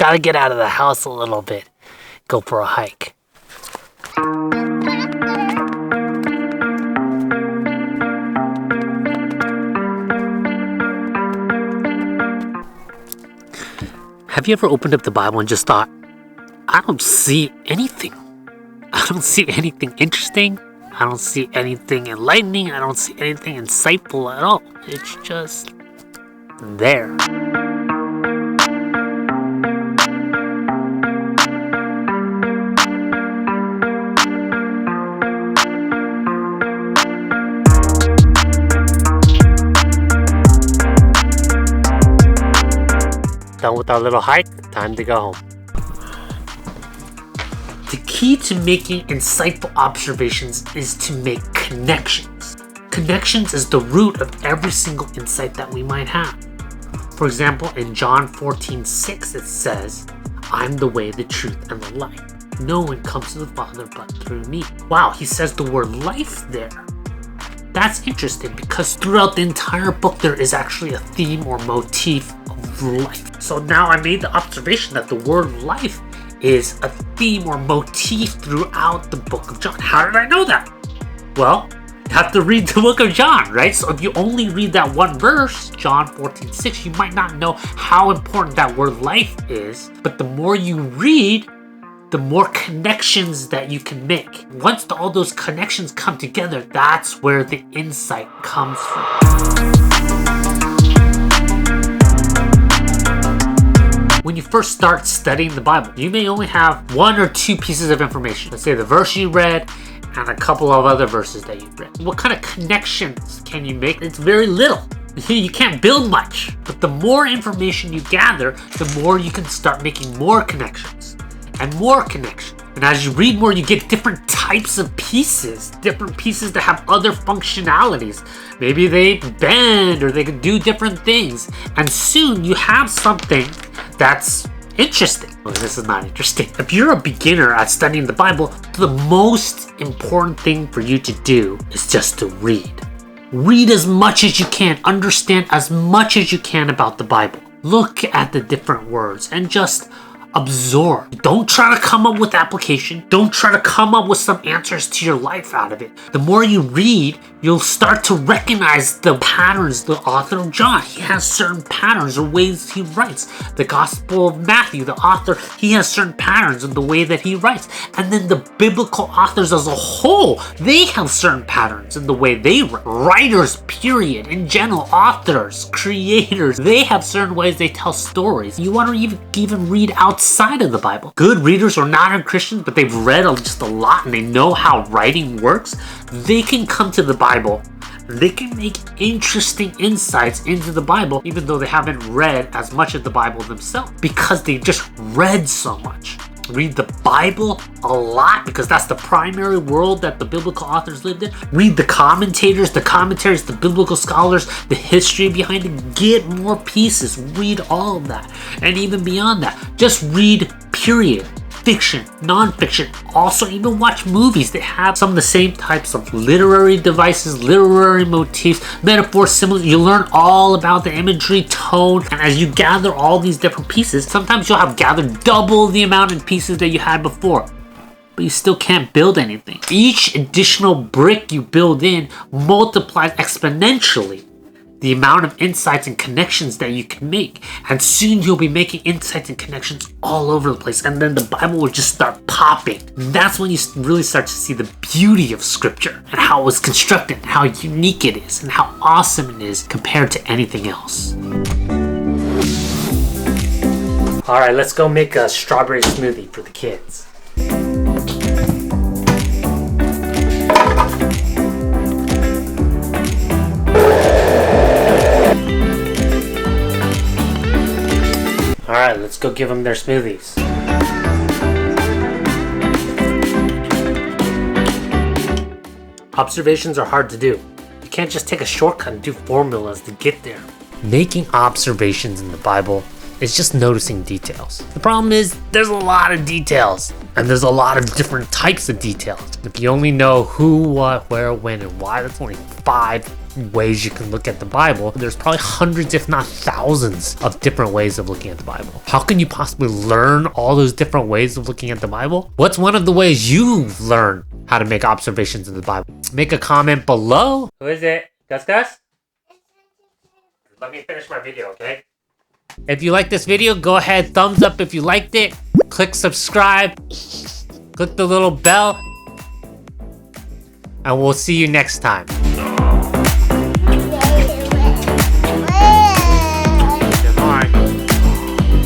gotta get out of the house a little bit. Go for a hike. Have you ever opened up the Bible and just thought, I don't see anything. I don't see anything interesting. I don't see anything enlightening. I don't see anything insightful at all. It's just there. Done with our little hike, time to go home. The key to making insightful observations is to make connections. Connections is the root of every single insight that we might have. For example, in John 14:6 it says, I'm the way, the truth, and the life. No one comes to the Father but through me. Wow, he says the word life there. That's interesting because throughout the entire book there is actually a theme or motif of life. So now I made the observation that the word life is a theme or motif throughout the book of John. How did I know that? Well, you have to read the book of John, right? So if you only read that one verse, John 14:6, you might not know how important that word life is. But the more you read, the more connections that you can make. Once all those connections come together, that's where the insight comes from. When you first start studying the Bible, you may only have one or two pieces of information. Let's say the verse you read and a couple of other verses that you read. What kind of connections can you make? It's very little. You can't build much. But the more information you gather, the more you can start making more connections and more connections. And as you read more, you get different types of pieces that have other functionalities. Maybe they bend or they can do different things. And soon you have something that's interesting. Well, this is not interesting. If you're a beginner at studying the Bible, the most important thing for you to do is just to read. Read as much as you can. Understand as much as you can about the Bible. Look at the different words and just absorb. Don't try to come up with application. Don't try to come up with some answers to your life out of it. The more you read, you'll start to recognize the patterns. The author of John, he has certain patterns or ways he writes. The Gospel of Matthew, the author, he has certain patterns in the way that he writes. And then the biblical authors as a whole, they have certain patterns in the way they write. Writers, period, in general, authors, creators, they have certain ways they tell stories. You want to even read outside of the Bible. Good readers are not Christians, but they've read just a lot and they know how writing works. They can come to the Bible. They can make interesting insights into the Bible, even though they haven't read as much of the Bible themselves, because they just read so much. Read the Bible a lot because that's the primary world that the biblical authors lived in. Read the commentators, the biblical scholars, the history behind it. Get more pieces. Read all of that. And even beyond that, just read, period. Fiction, non-fiction. Also, even watch movies that have some of the same types of literary devices, literary motifs, metaphors, symbols. You learn all about the imagery, tone, and as you gather all these different pieces, sometimes you'll have gathered double the amount of pieces that you had before, but you still can't build anything. Each additional brick you build in multiplies exponentially the amount of insights and connections that you can make. And soon you'll be making insights and connections all over the place. And then the Bible will just start popping. And that's when you really start to see the beauty of Scripture and how it was constructed, and how unique it is, and how awesome it is compared to anything else. All right, let's go make a strawberry smoothie for the kids. Alright, let's go give them their smoothies. Observations are hard to do. You can't just take a shortcut and do formulas to get there. Making observations in the Bible is just noticing details. The problem is there's a lot of details, and there's a lot of different types of details. If you only know who, what, where, when, and why, that's only 5 ways you can look at the Bible. There's probably hundreds, if not thousands, of different ways of looking at the Bible. How can you possibly learn all those different ways of looking at the Bible? What's one of the ways you've learned how to make observations in the Bible? Make a comment below. Who is it? Gus Gus? Let me finish my video, okay? If you like this video, go ahead, thumbs up if you liked it. Click subscribe. Click the little bell. And we'll see you next time.